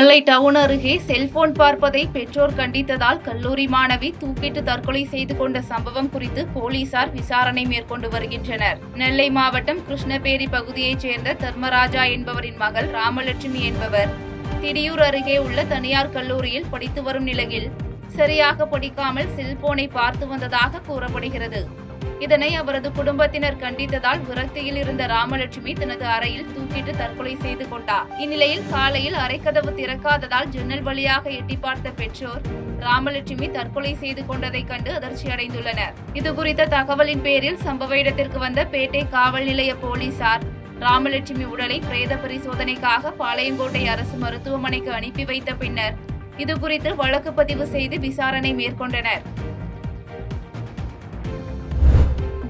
நெல்லை down அருகே cellphone பார்ப்பதை பெற்றோர் கண்டித்ததால் கல்லூரி மாணவி தூக்கிட்டு தற்கொலை செய்து கொண்ட சம்பவம் குறித்து போலீசார் விசாரணை மேற்கொண்டு வருகின்றனர். நெல்லை மாவட்டம் கிருஷ்ணபேரி பகுதியைச் சேர்ந்த தர்மராஜா என்பவரின் மகள் ராமலட்சுமி என்பவர் திடியூர் அருகே உள்ள தனியார் கல்லூரியில் படித்து வரும் நிலையில் சரியாக படிக்காமல் செல்போனை பார்த்து வந்ததாக கூறப்படுகிறது. இதனை அவரது குடும்பத்தினர் கண்டித்ததால் விரக்தியில் இருந்த ராமலட்சுமி தனது அறையில் தூக்கிட்டு தற்கொலை செய்து கொண்டார். இந்நிலையில் காலையில் அறைக்கதவு திறக்காததால் ஜன்னல் வழியாக எட்டி பார்த்த பெற்றோர் ராமலட்சுமி தற்கொலை செய்து கொண்டதை கண்டு அதிர்ச்சி அடைந்துள்ளனர். இதுகுறித்த தகவலின் பேரில் சம்பவ இடத்திற்கு வந்த பேட்டை காவல் நிலைய போலீசார் ராமலட்சுமி உடலை பிரேத பரிசோதனைக்காக பாளையங்கோட்டை அரசு மருத்துவமனைக்கு அனுப்பி வைத்த பின்னர் இதுகுறித்து வழக்கு பதிவு செய்து விசாரணை மேற்கொண்டனர்.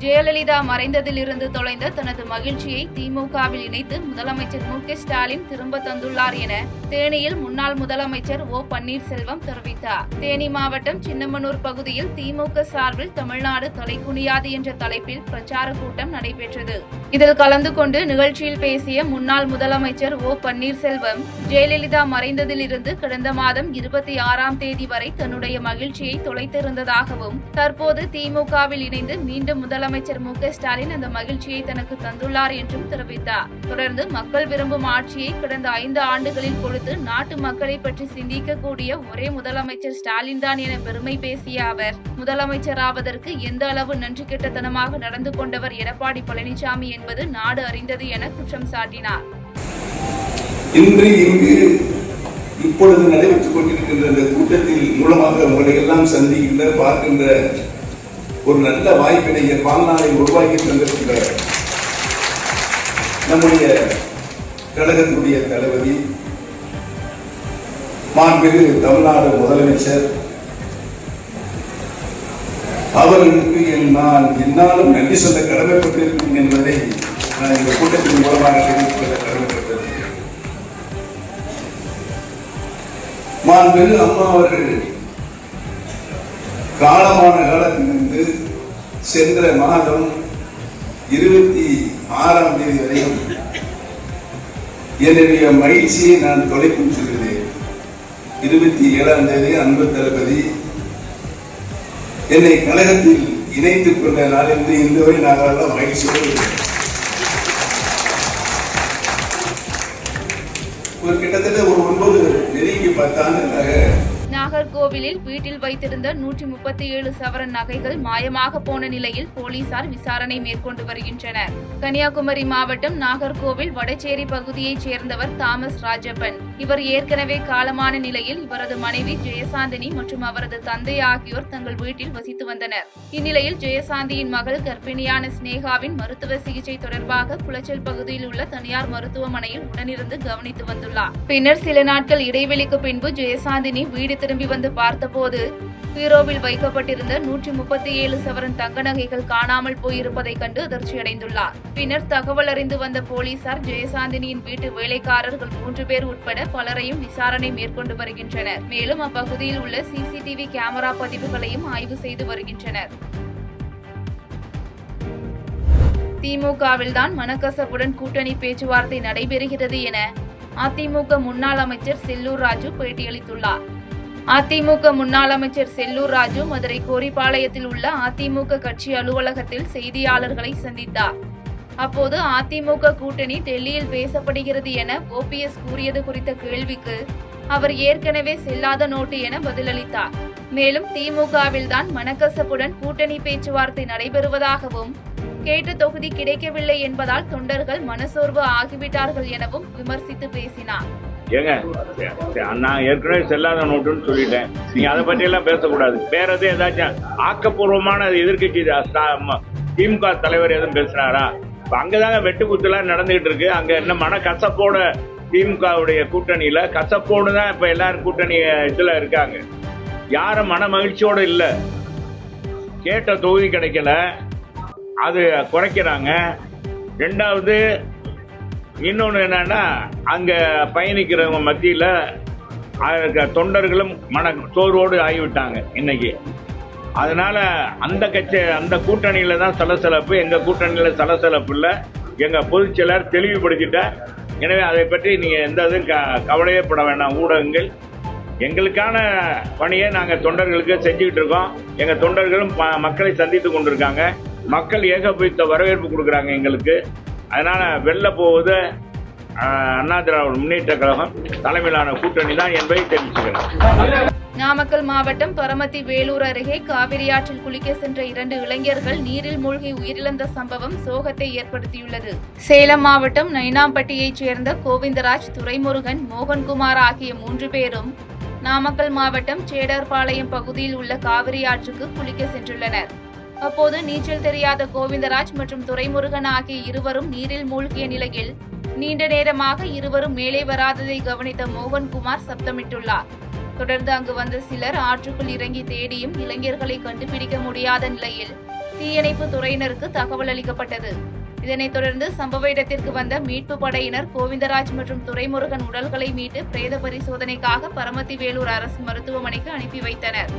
ஜெயலலிதா மறைந்ததிலிருந்து தொலைந்த தனது மகிழ்ச்சியை திமுகவில் இணைத்து முதலமைச்சர் மு.க. ஸ்டாலின் திரும்ப தந்துள்ளார் என தேனியில் முன்னாள் முதலமைச்சர் ஓ. பன்னீர்செல்வம் தெரிவித்தார். தேனி மாவட்டம் சின்னமனூர் பகுதியில் திமுக சார்பில் தமிழ்நாடு தலைகுனியாது என்ற தலைப்பில் பிரச்சார கூட்டம் நடைபெற்றது. இதில் கலந்து கொண்டு நிகழ்ச்சியில் பேசிய முன்னாள் முதலமைச்சர் ஓ. பன்னீர்செல்வம், ஜெயலலிதா மறைந்ததிலிருந்து கடந்த மாதம் 26ஆம் தேதி வரை தன்னுடைய மகிழ்ச்சியை தொலைத்திருந்ததாகவும் தற்போது திமுகவில் இணைந்து மீண்டும் முதலமைச்சர் மு.க. ஸ்டாலின் அந்த மகிழ்ச்சியை தனக்கு தந்துள்ளார் என்றும் தெரிவித்தார். தொடர்ந்து மக்கள் விரும்பும் ஆட்சியை கடந்த 5 ஆண்டுகளில் கொடுத்து நாட்டு மக்களை பற்றி சிந்திக்கக்கூடிய ஒரே முதலமைச்சர் ஸ்டாலின் தான் என பெருமை பேசிய அவர், முதலமைச்சராவதற்கு எந்த அளவு நன்றி கெட்டத்தனமாக நடந்து கொண்டவர் எடப்பாடி பழனிசாமி என்பது நாடு அறிந்தது என குற்றம் சாட்டினார். இன்று இங்கு இப்பொழுது நடைபெற்றுக் கொண்டிருக்கின்ற இந்த கூட்டத்தில் மூலமாக உங்களை எல்லாம் சந்திக்கின்ற பார்க்கின்ற ஒரு நல்ல வாய்ப்பினை வாழ்நாளை உருவாக்கி தந்திருக்கின்ற நம்முடைய கழகத்துடைய தளபதி மாண்புமிகு தமிழ்நாடு முதலமைச்சர் அவர்களுக்கு நான் என்னாலும் நன்றி சொல்ல கடமைப்பட்டிருக்கிறேன் என்பதை நான் இந்த கூட்டத்தின் மூலமாக தெரிவித்துக் கொள்ள கடமைப்பட்டிருக்கிறேன். மாண்புமிகு அம்மா அவர்கள் காலமான காலத்திலிருந்து சென்ற மாதம் 26ஆம் தேதி வரையும் என்னுடைய மகிழ்ச்சியை நான் தொலைக்கும் சொல்கிறேன். 27ஆம் தேதி அன்பு தளபதி என்னை கழகத்தில் இணைத்துக் கொண்ட நாளிலிருந்து இந்த வரை நாங்கள் மகிழ்ச்சியோடு ஒரு கிட்டத்தட்ட ஒரு 9 நெருங்கி 10 ஆண்டுகளாக நாகர்கோவிலில் வீட்டில் வைத்திருந்த 137 சவரன் நகைகள் மாயமாக போன நிலையில் போலீசார் விசாரணை மேற்கொண்டு வருகின்றனர். கன்னியாகுமரி மாவட்டம் நாகர்கோவில் வடச்சேரி பகுதியைச் சேர்ந்தவர் தாமஸ் ராஜப்பன். இவர் ஏற்கனவே காலமான நிலையில் இவரது மனைவி ஜெயசாந்தினி மற்றும் அவரது தந்தை ஆகியோர் தங்கள் வீட்டில் வசித்து வந்தனர். இந்நிலையில் ஜெயசாந்தியின் மகள் கர்ப்பிணியான ஸ்னேகாவின் மருத்துவ சிகிச்சை தொடர்பாக குளச்சல் பகுதியில் உள்ள தனியார் மருத்துவமனையில் உடனிருந்து கவனித்து வந்துள்ளார். பின்னர் சில நாட்கள் இடைவெளிக்கு பின்பு ஜெயசாந்தினி வீடு திரும்பி வந்து பார்த்தபோது பீரோவில் வைக்கப்பட்டிருந்த 137 சவரன் தங்க நகைகள் காணாமல் போயிருப்பதை கண்டு அதிர்ச்சியடைந்துள்ளார். பின்னர் தகவல் அறிந்து வந்த போலீசார் ஜெயசாந்தினியின் வீட்டு வேலைக்காரர்கள் 3 பேர் உட்பட பலரையும் விசாரணை மேற்கொண்டு வருகின்றனர். மேலும் அப்பகுதியில் உள்ள சிசிடிவி கேமரா பதிவுகளையும் ஆய்வு செய்து வருகின்றனர். திமுகவில்தான் மனக்கசப்புடன் கூட்டணி பேச்சுவார்த்தை நடைபெறுகிறது என அதிமுக முன்னாள் அமைச்சர் செல்லூர் ராஜு பேட்டியளித்துள்ளார். அதிமுக முன்னாள் அமைச்சர் செல்லூர் ராஜு மதுரை கோரிப்பாளையத்தில் உள்ள அதிமுக கட்சி அலுவலகத்தில் செய்தியாளர்களை சந்தித்தார். அப்போது அதிமுக கூட்டணி டெல்லியில் பேசப்படுகிறது என ஓபிஎஸ் கூறியது குறித்த கேள்விக்கு அவர் ஏற்கனவே செல்லாத நோட்டு என பதிலளித்தார். மேலும் திமுகவில்தான் மனக்கசப்புடன் கூட்டணி பேச்சுவார்த்தை நடைபெறுவதாகவும் கேட்ட தொகுதி கிடைக்கவில்லை என்பதால் தொண்டர்கள் மனசோர்வு ஆகிவிட்டார்கள் எனவும் விமர்சித்து பேசினார். ஏங்க, நான் ஏற்கனவே செல்லாத நோட்டுன்னு சொல்லிட்டேன். நீங்க அதை பற்றி எல்லாம் பேசக்கூடாது. வேற எதுவும் ஏதாச்சும் ஆக்கப்பூர்வமான எதிர்கட்சி திமுக தலைவர் எதுவும் பேசுறாரா? அங்கதாங்க வெட்டு குத்துலாம் நடந்துகிட்டு இருக்கு. அங்க என்ன மனக்கசப்போட திமுகவுடைய கூட்டணியில கசப்போடு தான் இப்ப எல்லாரும் கூட்டணி இதுல இருக்காங்க. யாரும் மன மகிழ்ச்சியோட இல்ல. கேட்ட தொகுதி கிடைக்கல, அது குறைக்கிறாங்க. ரெண்டாவது இன்னொன்று என்னன்னா, அங்க பயணிக்கிறவங்க மத்தியில தொண்டர்களும் மன சோர்வோடு ஆகிவிட்டாங்க இன்னைக்கு. அதனால அந்த கூட்டணியில தான் சலசலப்பு. எங்க கூட்டணியில சலசலப்பு இல்லை. எங்க பொதுச் செயலர் தெளிவுபடுத்திட்ட எனவே அதை பற்றி நீங்க எந்த இதுவும் கவலையே பட வேண்டாம். ஊடகங்கள் எங்களுக்கான பணியை நாங்கள் தொண்டர்களுக்கு செஞ்சுக்கிட்டு இருக்கோம். எங்கள் தொண்டர்களும் மக்களை சந்தித்து கொண்டிருக்காங்க. மக்கள் ஏகோபித்த வரவேற்பு கொடுக்குறாங்க எங்களுக்கு. அதனால வெல்ல போவது அண்ணா திராவிட முன்னேற்ற கழகம் தலைமையிலான கூட்டணி தான் என்பதை தெரிவிச்சுக்கிறேன். நாமக்கல் மாவட்டம் பரமத்தி வேலூர் அருகே காவிரி ஆற்றில் குளிக்க சென்ற 2 இளைஞர்கள் நீரில் மூழ்கி உயிரிழந்த சம்பவம் சோகத்தை ஏற்படுத்தியுள்ளது. சேலம் மாவட்டம் நைனாம்பட்டியைச் சேர்ந்த கோவிந்தராஜ், துரைமுருகன், மோகன்குமார் ஆகிய 3 பேரும் நாமக்கல் மாவட்டம் சேடர்பாளையம் பகுதியில் உள்ள காவிரி ஆற்றுக்கு குளிக்க சென்றுள்ளனர். அப்போது நீச்சல் தெரியாத கோவிந்தராஜ் மற்றும் துரைமுருகன் ஆகிய இருவரும் நீரில் மூழ்கிய நிலையில் நீண்ட நேரமாக இருவரும் மேலே வராததை கவனித்த மோகன்குமார் சப்தமிட்டுள்ளார். தொடர்ந்து அங்கு வந்த சிலர் ஆற்றுக்குள் இறங்கி தேடியும் இளைஞர்களை கண்டுபிடிக்க முடியாத நிலையில் தீயணைப்பு துறையினருக்கு தகவல் அளிக்கப்பட்டது. இதனைத் தொடர்ந்து சம்பவ இடத்திற்கு வந்த மீட்பு படையினர் கோவிந்தராஜ் மற்றும் துரைமுருகன் உடல்களை மீட்டு பிரேத பரிசோதனைக்காக பரமத்தி வேலூர் அரசு மருத்துவமனைக்கு அனுப்பி வைத்தனர்.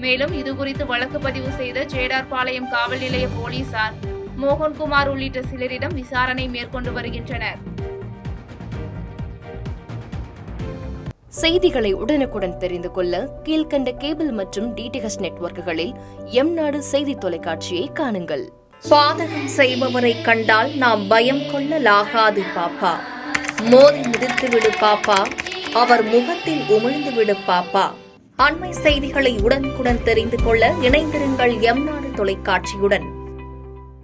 மேலும் இதுகுறித்து வழக்கு பதிவு செய்த சேடார்பாளையம் காவல் நிலைய போலீசார் மோகன்குமார் உள்ளிட்ட சிலரிடம் விசாரணை மேற்கொண்டு வருகின்றனர். செய்திகளை உடனுக்குடன் தெரிந்து கொள்ள கீழ்கண்ட கேபிள் மற்றும் டிடிஎச் நெட்வொர்க்குகளில் எம்நாடு செய்தி தொலைக்காட்சியை காணுங்கள். பாதகம் செய்பவரை கண்டால் நாம் பயம் கொள்ளலாகாது பாப்பா. மோதி மிதித்து விடு பாப்பா, அவர் முகத்தில் உமிழ்ந்து விடு பாப்பா. அண்மை செய்திகளை உடனுக்குடன் தெரிந்து கொள்ள இணைந்திருங்கள் எம்நாடு தொலைக்காட்சியுடன்.